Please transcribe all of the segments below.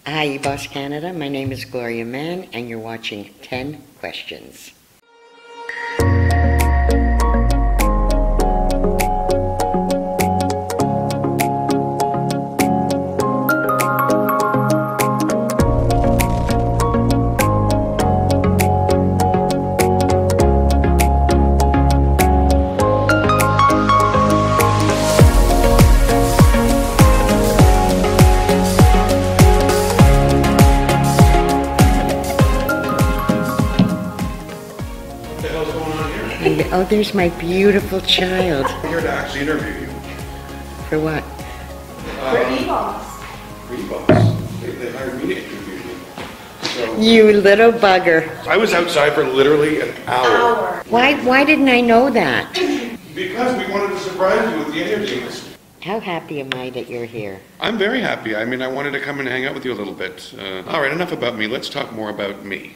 Hi, Boss Canada. My name is Gloria Mann, and you're watching 10 Questions. Oh, there's my beautiful child. I'm here to actually interview you. For what? For E-Boss. For E-Boss. They hired me to interview you. So, You little bugger. I was outside for literally an hour. Why didn't I know that? Because we wanted to surprise you with the interviews. How happy am I that you're here? I'm very happy. I mean, I wanted to come and hang out with you a little bit. All right, enough about me. Let's talk more about me.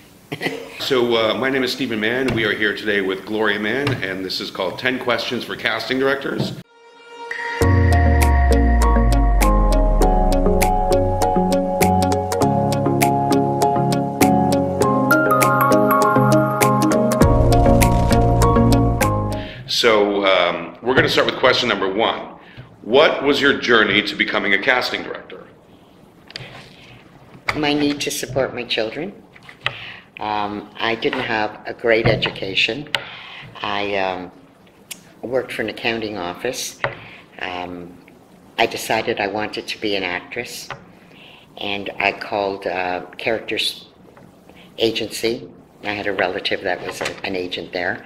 So, my name is Stephen Mann. We are here today with Gloria Mann, and this is called 10 Questions for Casting Directors. So, we're going to start with question number 1. What was your journey to becoming a casting director? My need to support my children. I didn't have a great education. I worked for an accounting office. I decided I wanted to be an actress, and I called Characters Agency. I had a relative that was an agent there,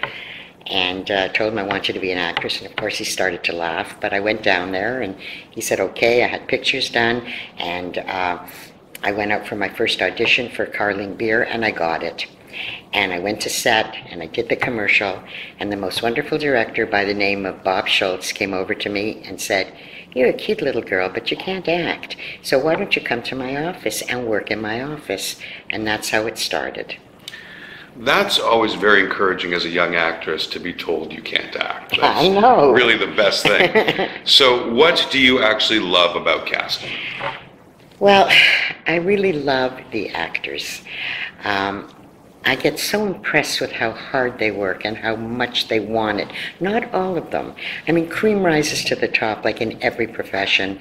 and told him I wanted to be an actress, and of course he started to laugh, but I went down there and he said okay. I had pictures done, and I went out for my first audition for Carling Beer, and I got it. And I went to set, and I did the commercial, and the most wonderful director by the name of Bob Schultz came over to me and said, "You're a cute little girl, but you can't act. So why don't you come to my office and work in my office?" And that's how it started. That's always very encouraging as a young actress to be told you can't act. That's I know. really the best thing. So what do you actually love about casting? Well, I really love the actors. I get so impressed with how hard they work and how much they want it. Not all of them. I mean, cream rises to the top like in every profession.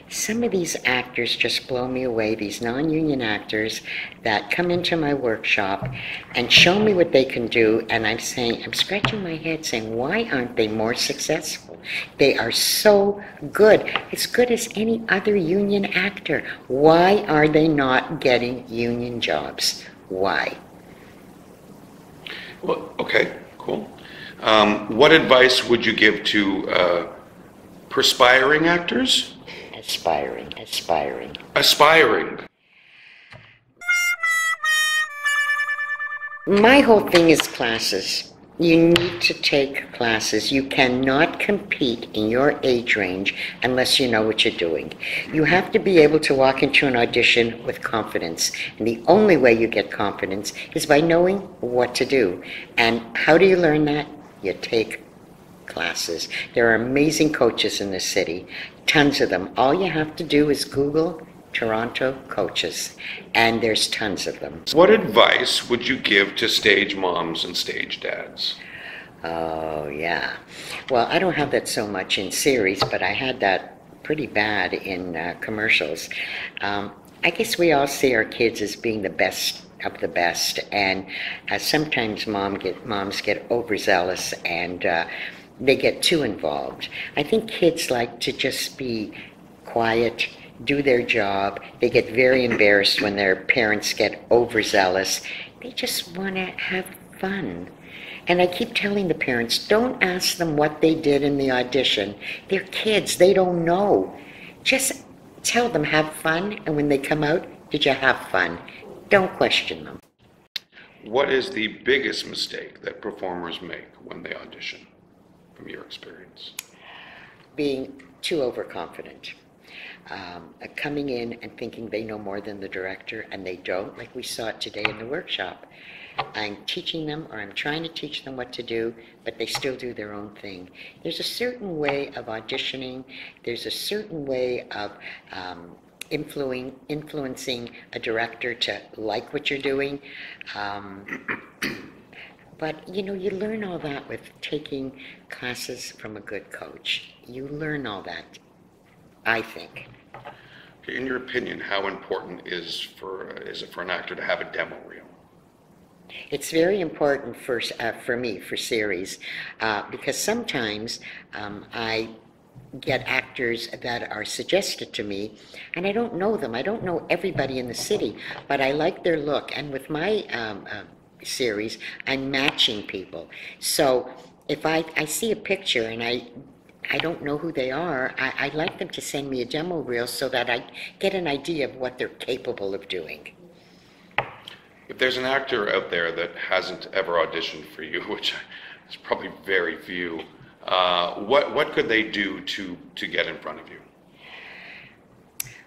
Some of these actors just blow me away, these non-union actors that come into my workshop and show me what they can do, and I'm scratching my head saying, why aren't they more successful? They are so good, as good as any other union actor. Why are they not getting union jobs? Why? Well, okay, cool. What advice would you give to perspiring actors? Aspiring. Aspiring. My whole thing is classes. You need to take classes. You cannot compete in your age range unless you know what you're doing. You have to be able to walk into an audition with confidence. And the only way you get confidence is by knowing what to do. And how do you learn that? You take classes. There are amazing coaches in this city, tons of them. All you have to do is Google Toronto coaches, and there's tons of them. What advice would you give to stage moms and stage dads? Oh, yeah. Well, I don't have that so much in series, but I had that pretty bad in commercials. I guess we all see our kids as being the best of the best, and sometimes moms get overzealous and they get too involved. I think kids like to just be quiet, do their job. They get very embarrassed when their parents get overzealous. They just want to have fun. And I keep telling the parents, don't ask them what they did in the audition. They're kids, they don't know. Just tell them, have fun, and when they come out, did you have fun? Don't question them. What is the biggest mistake that performers make when they audition, from your experience? Being too overconfident. Coming in and thinking they know more than the director, and they don't, like we saw it today in the workshop. I'm teaching them, or I'm trying to teach them what to do, but they still do their own thing. There's a certain way of auditioning. There's a certain way of influencing a director to like what you're doing. But, you know, you learn all that with taking classes from a good coach. You learn all that, I think. In your opinion, how important is it for an actor to have a demo reel? It's very important for me, for series, because sometimes I get actors that are suggested to me, and I don't know them. I don't know everybody in the city, but I like their look. And with my series, I'm matching people. So if I see a picture and I don't know who they are, I like them to send me a demo reel so that I get an idea of what they're capable of doing. If there's an actor out there that hasn't ever auditioned for you, which is probably very few, what could they do to get in front of you?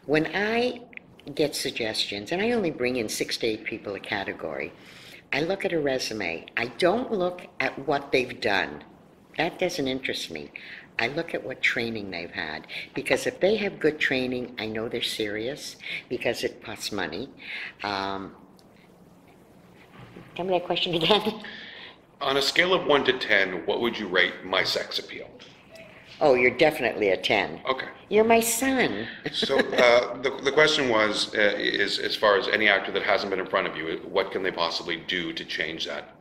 When I get suggestions, and I only bring in 6 to 8 people a category, I look at a resume. I don't look at what they've done. That doesn't interest me. I look at what training they've had, because if they have good training, I know they're serious, because it costs money. Tell me that question again. On a scale of 1 to 10, what would you rate my sex appeal? Oh, you're definitely a 10. Okay. You're my son. So the question was, is as far as any actor that hasn't been in front of you, what can they possibly do to change that?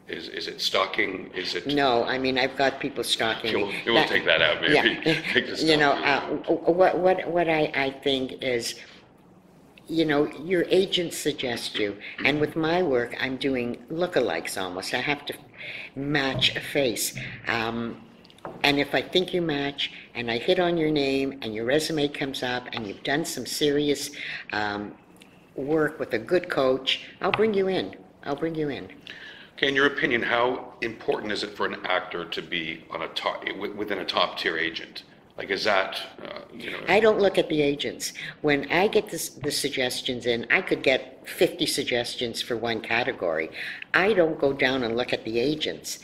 Is it stalking? Is it? No, I mean, I've got people stalking me. We'll take that out, maybe. Yeah. Take the You know, stalking. what I think is, you know, your agents suggest you, and with my work, I'm doing lookalikes almost. I have to match a face. And if I think you match, and I hit on your name, and your resume comes up, and you've done some serious work with a good coach, I'll bring you in. I'll bring you in. Okay, in your opinion, how important is it for an actor to be on within a top-tier agent? Like, is that, you know? I don't look at the agents. When I get the suggestions in, I could get 50 suggestions for one category. I don't go down and look at the agents.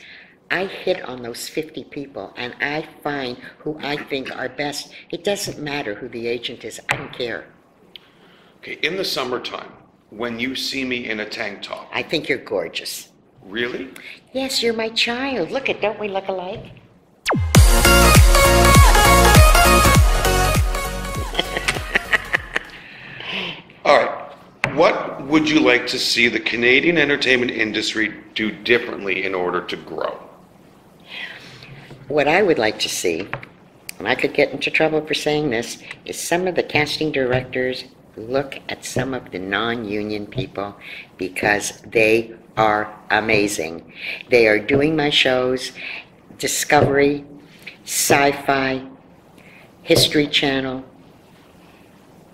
I hit on those 50 people, and I find who I think are best. It doesn't matter who the agent is. I don't care. Okay, in the summertime, when you see me in a tank top. I think you're gorgeous. Really? Yes, you're my child. Look at, don't we look alike? All right. What would you like to see the Canadian entertainment industry do differently in order to grow? What I would like to see, and I could get into trouble for saying this, is some of the casting directors look at some of the non-union people, because they are amazing. They are doing my shows, Discovery, Sci-Fi, History Channel,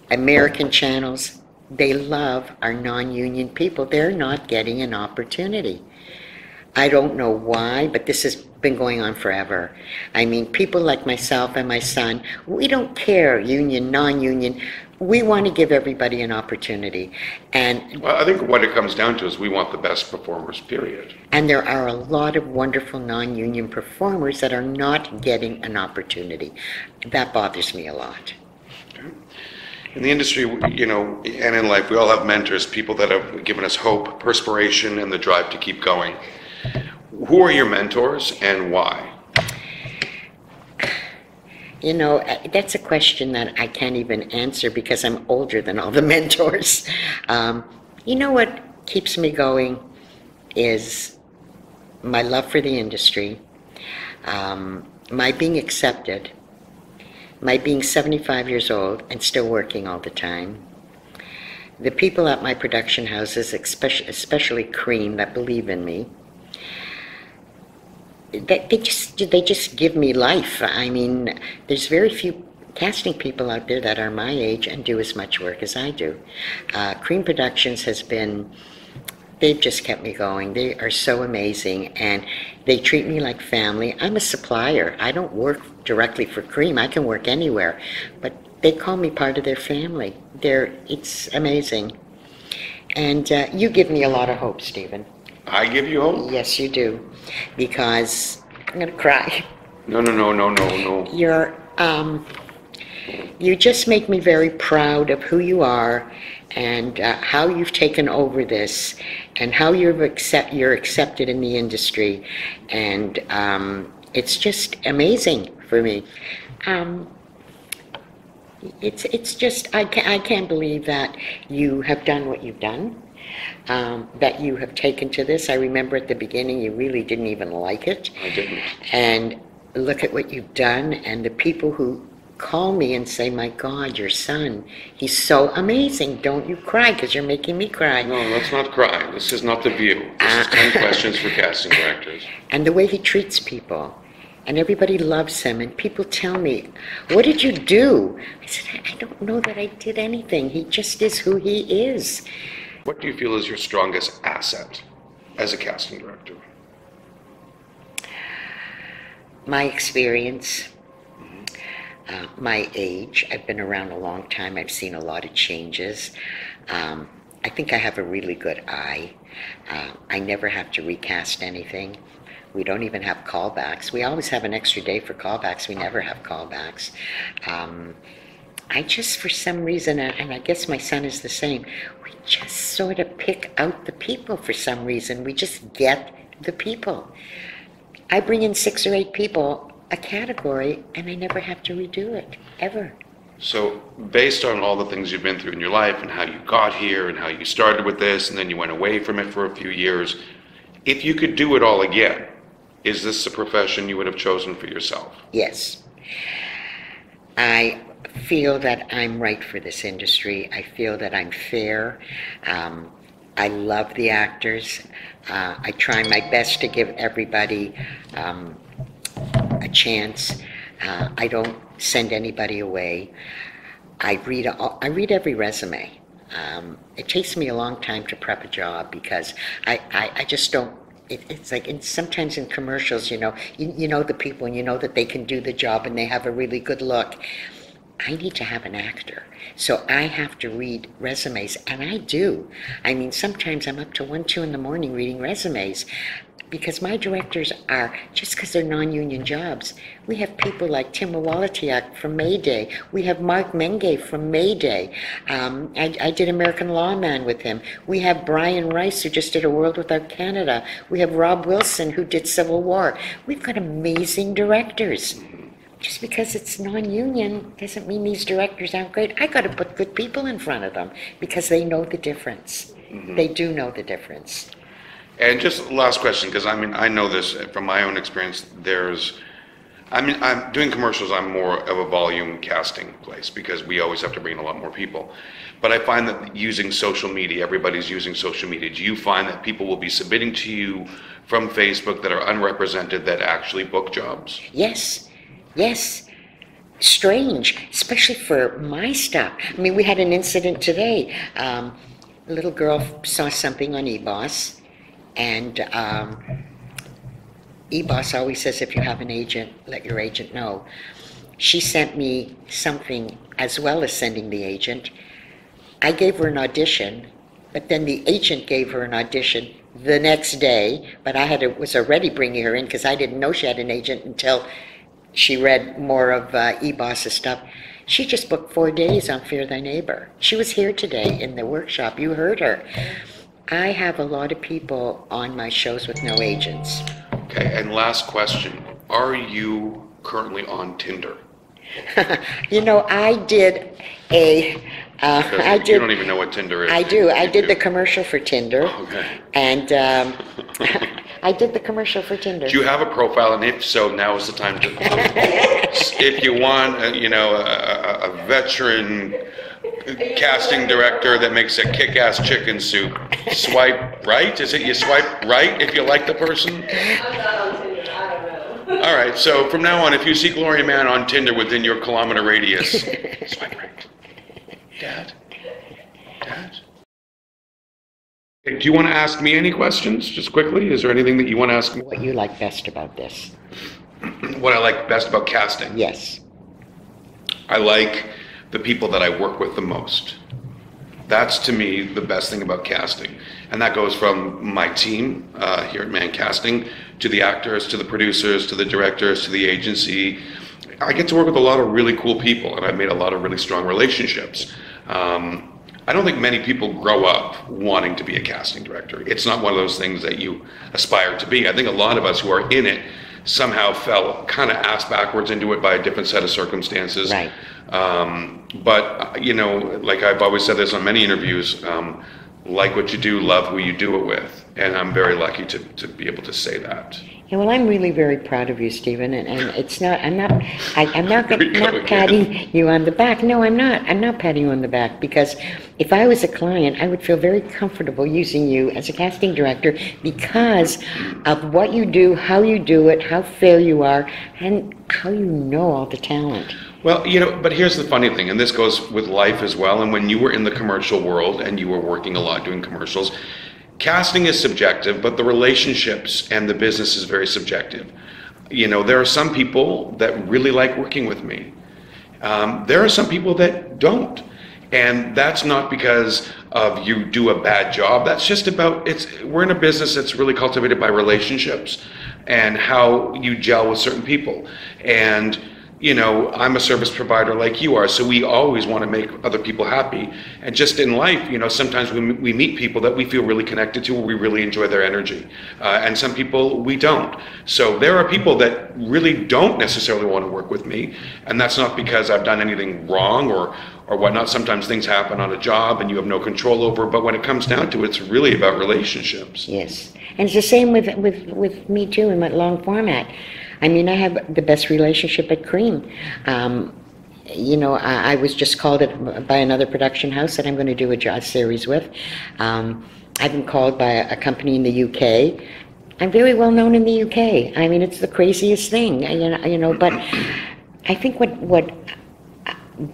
American channels. They love our non-union people. They're not getting an opportunity. I don't know why, but this has been going on forever. I mean, people like myself and my son, we don't care, union, non-union. We want to give everybody an opportunity. And well, I think what it comes down to is we want the best performers, period. And there are a lot of wonderful non-union performers that are not getting an opportunity. That bothers me a lot. Okay. In the industry, you know, and in life, we all have mentors, people that have given us hope, perspiration, and the drive to keep going. Who are your mentors and why? You know, that's a question that I can't even answer because I'm older than all the mentors. You know what keeps me going is my love for the industry, my being accepted, my being 75 years old and still working all the time, the people at my production houses, especially Cream, that believe in me. They just give me life. I mean, there's very few casting people out there that are my age and do as much work as I do. Cream Productions has been, they've just kept me going. They are so amazing, and they treat me like family. I'm a supplier. I don't work directly for Cream. I can work anywhere, but they call me part of their family. It's amazing. And you give me a lot of hope, Stephen. I give you hope? Yes, you do. Because I'm going to cry. No. You're, you just make me very proud of who you are and how you've taken over this and how you're accepted in the industry. And it's just amazing for me. It's just, I can't believe that you have done what you've done, that you have taken to this. I remember at the beginning you really didn't even like it. I didn't. And look at what you've done, and the people who call me and say, my God, your son, he's so amazing. Don't you cry, because you're making me cry. No, let's not cry. This is not The View. This is 10 questions for casting directors. And the way he treats people. And everybody loves him, and people tell me, what did you do? I said, I don't know that I did anything. He just is who he is. What do you feel is your strongest asset as a casting director? My experience, my age. I've been around a long time. I've seen a lot of changes. I think I have a really good eye. I never have to recast anything. We don't even have callbacks. We always have an extra day for callbacks. We never have callbacks. I just, for some reason, and I guess my son is the same, we just sort of pick out the people for some reason. We just get the people. I bring in 6 or 8 people a category, and I never have to redo it, ever. So based on all the things you've been through in your life and how you got here and how you started with this and then you went away from it for a few years, if you could do it all again, is this a profession you would have chosen for yourself? Yes. I feel that I'm right for this industry. I feel that I'm fair. I love the actors. I try my best to give everybody a chance. I don't send anybody away. I read every resume. It takes me a long time to prep a job because I just don't. It's like sometimes in commercials, you know the people and you know that they can do the job and they have a really good look. I need to have an actor. So I have to read resumes, and I do. I mean, sometimes I'm up to 1, 2 in the morning reading resumes because my directors are, just because they're non-union jobs, we have people like Tim Wawalatiak from Mayday. We have Mark Menge from Mayday. I did American Lawman with him. We have Brian Rice, who just did A World Without Canada. We have Rob Wilson, who did Civil War. We've got amazing directors. Just because it's non-union doesn't mean these directors aren't great. I got to put good people in front of them because they know the difference. Mm-hmm. They do know the difference. And just last question, because I know this from my own experience. I'm doing commercials. I'm more of a volume casting place because we always have to bring in a lot more people. But I find that using social media, everybody's using social media. Do you find that people will be submitting to you from Facebook that are unrepresented that actually book jobs? Yes. Yes. Strange, especially for my stuff. I mean, we had an incident today. A little girl saw something on eBoss, and eBoss always says if you have an agent, let your agent know. She sent me something as well as sending the agent. I gave her an audition, but then the agent gave her an audition the next day, but was already bringing her in because I didn't know she had an agent until she read more of eBoss's stuff. She just booked 4 days on Fear Thy Neighbor. She was here today in the workshop. You heard her. I have a lot of people on my shows with no agents. Okay, and last question. Are you currently on Tinder? You know, I did a... you don't even know what Tinder is. I do. I did the commercial for Tinder. Okay. And I did the commercial for Tinder. Do you have a profile? And if so, now is the time to... if you want, a veteran casting director that makes a kick-ass chicken soup, swipe right? Is it you swipe right if you like the person? I'm not on Tinder. I don't know. All right. So from now on, if you see Gloria Mann on Tinder within your kilometer radius, swipe right. Dad? Do you want to ask me any questions, just quickly? Is there anything that you want to ask me? What you like best about this? What I like best about casting? Yes. I like the people that I work with the most. That's, to me, the best thing about casting. And that goes from my team here at Mann Casting, to the actors, to the producers, to the directors, to the agency. I get to work with a lot of really cool people, and I've made a lot of really strong relationships. I don't think many people grow up wanting to be a casting director. It's not one of those things that you aspire to be. I think a lot of us who are in it somehow fell kind of ass backwards into it by a different set of circumstances. Right. But, you know, like I've always said this on many interviews, like what you do, love who you do it with. And I'm very lucky to be able to say that. Yeah, well, I'm really very proud of you, Stephen, and it's not, I'm not Again. patting you on the back. No, I'm not patting you on the back, because if I was a client, I would feel very comfortable using you as a casting director because of what you do, how you do it, how fair you are, and how you know all the talent. Well, you know, but here's the funny thing, and this goes with life as well, and when you were in the commercial world and you were working a lot doing commercials, casting is subjective, but the relationships and the business is very subjective. You know, there are some people that really like working with me. There are some people that don't. And that's not because of you do a bad job. That's just about, we're in a business that's really cultivated by relationships and how you gel with certain people. And you know, I'm a service provider like you are, so we always want to make other people happy. And just in life, you know, sometimes we meet people that we feel really connected to, or we really enjoy their energy. And some people we don't. So there are people that really don't necessarily want to work with me, and that's not because I've done anything wrong or whatnot. Sometimes things happen on a job and you have no control over, but when it comes down to it, it's really about relationships. Yes, and it's the same with me too in my long format. I mean, I have the best relationship at Cream. You know, I was just called by another production house that I'm going to do a jazz series with. I've been called by a company in the UK. I'm very well known in the UK. I mean, it's the craziest thing, you know. But I think what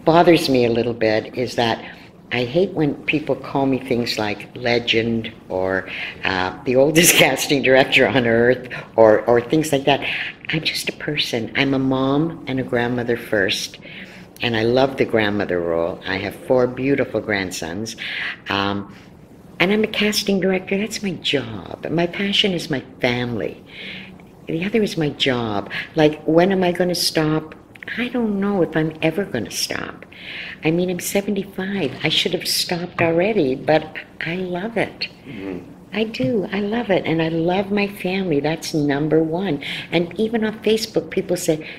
bothers me a little bit is that I hate when people call me things like legend or the oldest casting director on earth or things like that. I'm just a person. I'm a mom and a grandmother first, and I love the grandmother role. I have 4 beautiful grandsons, and I'm a casting director. That's my job. My passion is my family. The other is my job. Like, when am I going to stop? I don't know if I'm ever going to stop. I mean, I'm 75. I should have stopped already, but I love it. Mm-hmm. I do. I love it. And I love my family. That's number one. And even on Facebook, people say,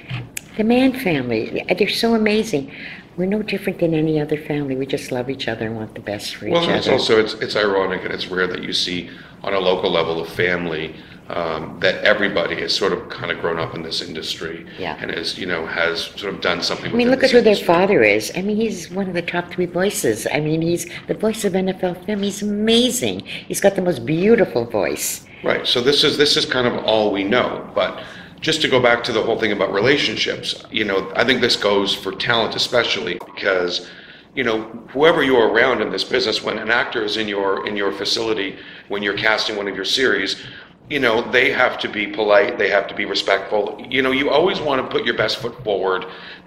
the Mann family, they're so amazing. We're no different than any other family. We just love each other and want the best for each other. Well, it's also, it's ironic and it's rare that you see on a local level of family that everybody has sort of kind of grown up in this industry, yeah, and is, you know, has sort of done something. I mean, look at who their father is. I mean, he's one of the top 3 voices. I mean, he's the voice of NFL film. He's amazing. He's got the most beautiful voice. Right. So this is kind of all we know. But just to go back to the whole thing about relationships, you know, I think this goes for talent especially, because you know, whoever you're around in this business, when an actor is in your facility, when you're casting one of your series, you know, they have to be polite, they have to be respectful. You know, you always want to put your best foot forward,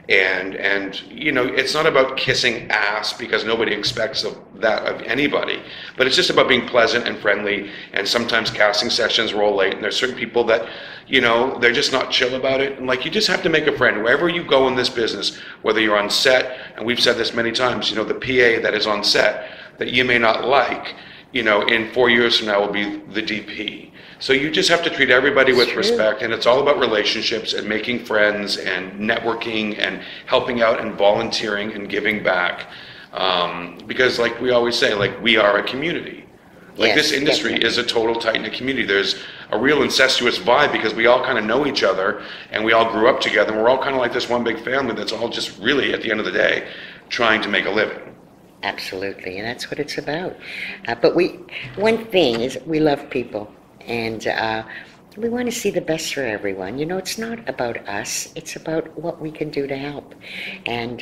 and you know, it's not about kissing ass, because nobody expects that of anybody, but it's just about being pleasant and friendly. And sometimes casting sessions roll late, and there's certain people that, you know, they're just not chill about it. And like, you just have to make a friend wherever you go in this business, whether you're on set, and we've said this many times, you know, the PA that is on set that you may not like, you know, in 4 years from now will be the DP. So you just have to treat everybody with respect, and it's all about relationships and making friends and networking and helping out and volunteering and giving back. Because like we always say, like, we are a community. Like, yes, this industry definitely is a total tight-knit community. There's a real incestuous vibe because we all kind of know each other and we all grew up together, and we're all kind of like this one big family that's all just really, at the end of the day, trying to make a living. Absolutely, and that's what it's about. But one thing is, we love people, and we want to see the best for everyone. You know, it's not about us, it's about what we can do to help. And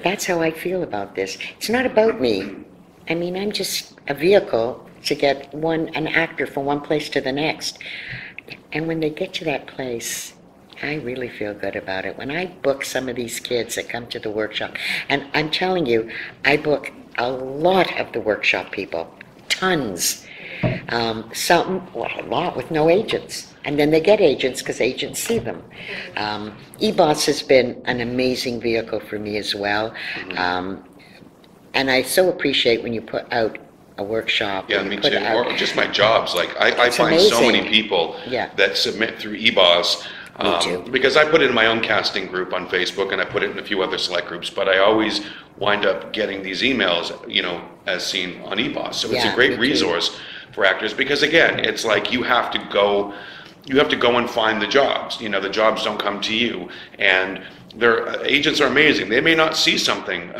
that's how I feel about this. It's not about me. I mean, I'm just a vehicle to get an actor from one place to the next. And when they get to that place, I really feel good about it. When I book some of these kids that come to the workshop, and I'm telling you, I book a lot of the workshop people, tons. A lot with no agents. And then they get agents because agents see them. eBoss has been an amazing vehicle for me as well. And I so appreciate when you put out a workshop. Yeah, when you me put too. out- Or just my jobs. Like I It's find so many amazing. people Yeah. that submit through eBoss. Me too. Because I put it in my own casting group on Facebook and I put it in a few other select groups, but I always wind up getting these emails, as seen on eBoss. So it's a Yeah, great me too. resource for actors because again, it's like you have to go and find the jobs. The jobs don't come to you, and their agents are amazing. They may not see something,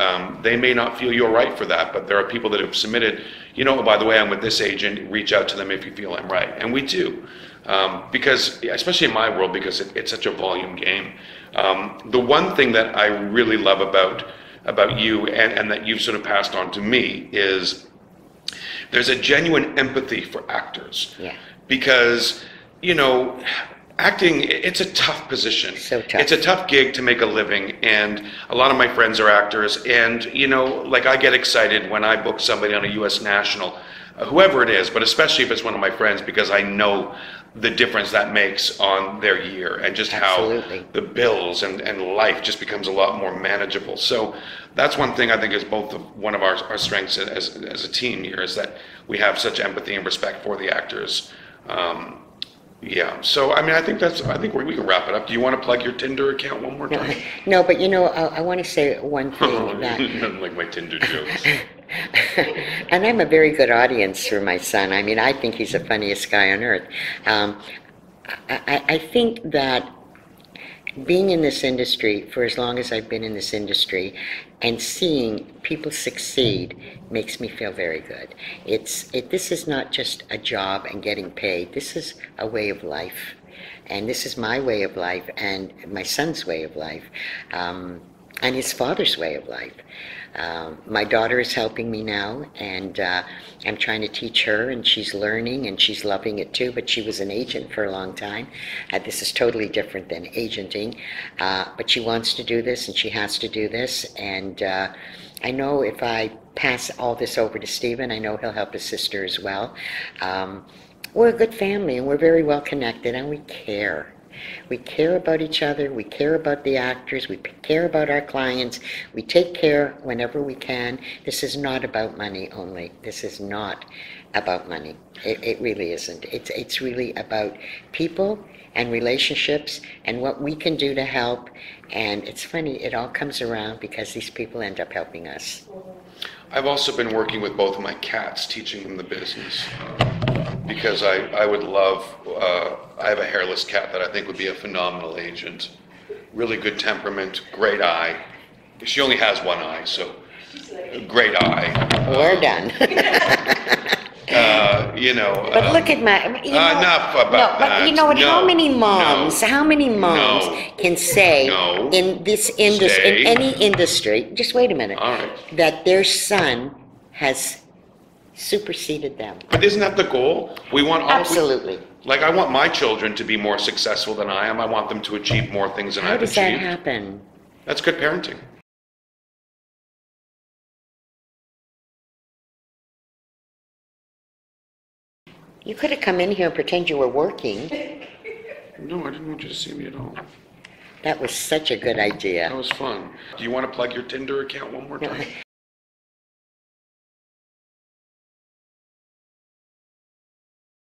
they may not feel you're right for that, but there are people that have submitted, by the way, I'm with this agent, reach out to them if you feel I'm right. And we do. Because, especially in my world, because it's such a volume game. The one thing that I really love about you and that you've sort of passed on to me is there's a genuine empathy for actors. Yeah. Because, acting, it's a tough position. So tough. It's a tough gig to make a living, and a lot of my friends are actors, and, like I get excited when I book somebody on a U.S. national, whoever it is, but especially if it's one of my friends, because I know the difference that makes on their year and just Absolutely. how the bills and life just becomes a lot more manageable. So that's one thing I think is one of our strengths as a team here, is that we have such empathy and respect for the actors. Yeah, so I think we can wrap it up. Do you want to plug your Tinder account one more time? No, but I want to say one thing that, Nothing like my Tinder jokes. and I'm a very good audience for my son. I think he's the funniest guy on earth. I think that being in this industry for as long as I've been in this industry and seeing people succeed makes me feel very good. This is not just a job and getting paid. This is a way of life. And this is my way of life and my son's way of life, and his father's way of life. My daughter is helping me now, and I'm trying to teach her, and she's learning, and she's loving it too, but she was an agent for a long time. This is totally different than agenting, but she wants to do this, and she has to do this, and I know if I pass all this over to Stephen, I know he'll help his sister as well. We're a good family, and we're very well connected, and we care. We care about each other, we care about the actors, we care about our clients, we take care whenever we can. This is not about money only. This is not about money. It really isn't. It's really about people and relationships and what we can do to help. And it's funny, it all comes around because these people end up helping us. I've also been working with both of my cats, teaching them the business. Because I would love, I have a hairless cat that I think would be a phenomenal agent. Really good temperament, great eye. She only has one eye, so great eye. We're done. But look at my, enough about that. But you know what? No, how many moms no, can say no, in this industry, stay. in any industry, just wait a minute, All right. that their son has superseded them? But isn't that the goal? We want Absolutely. Like I want my children to be more successful than I am. I want them to achieve more things than How I've does that achieved. happen? That's good parenting. You could have come in here and pretend you were working. No, I didn't want you to see me at all. That was such a good idea. That was fun. Do you want to plug your Tinder account one more time?